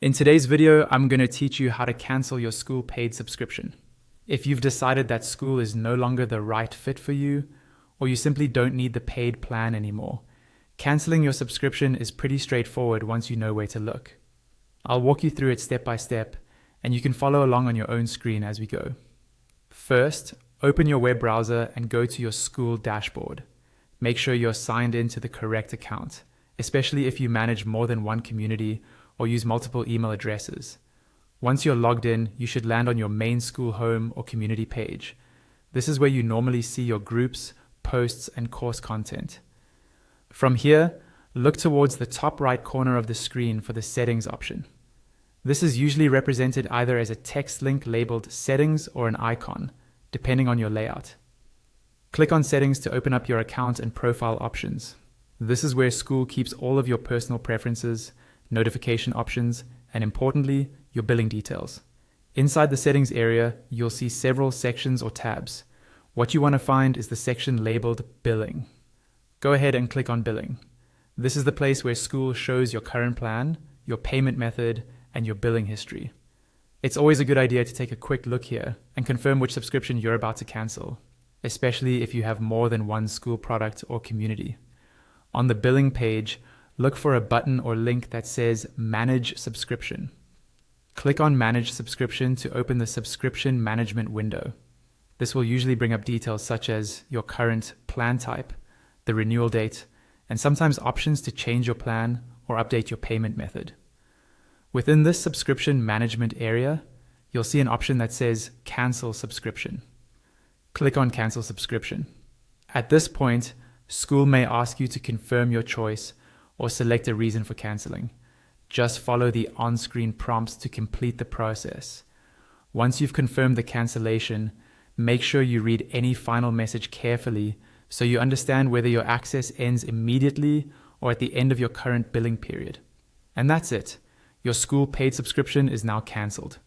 In today's video, I'm going to teach you how to cancel your Skool paid subscription. If you've decided that Skool is no longer the right fit for you, or you simply don't need the paid plan anymore, canceling your subscription is pretty straightforward once you know where to look. I'll walk you through it step by step, and you can follow along on your own screen as we go. First, open your web browser and go to your Skool dashboard. Make sure you're signed into the correct account, especially if you manage more than one community or use multiple email addresses. Once you're logged in, you should land on your main Skool home or community page. This is where you normally see your groups, posts, and course content. From here, look towards the top right corner of the screen for the settings option. This is usually represented either as a text link labeled settings or an icon, depending on your layout. Click on settings to open up your account and profile options. This is where Skool keeps all of your personal preferences, notification options, and importantly, your billing details. Inside the settings area, you'll see several sections or tabs. What you want to find is the section labeled Billing. Go ahead and click on Billing. This is the place where Skool shows your current plan, your payment method, and your billing history. It's always a good idea to take a quick look here and confirm which subscription you're about to cancel, especially if you have more than one Skool product or community. On the billing page, look for a button or link that says Manage Subscription. Click on Manage Subscription to open the subscription management window. This will usually bring up details such as your current plan type, the renewal date, and sometimes options to change your plan or update your payment method. Within this subscription management area, you'll see an option that says Cancel Subscription. Click on Cancel Subscription. At this point, Skool may ask you to confirm your choice or select a reason for canceling. Just follow the on-screen prompts to complete the process. Once you've confirmed the cancellation, make sure you read any final message carefully so you understand whether your access ends immediately or at the end of your current billing period. And that's it. Your Skool paid subscription is now cancelled.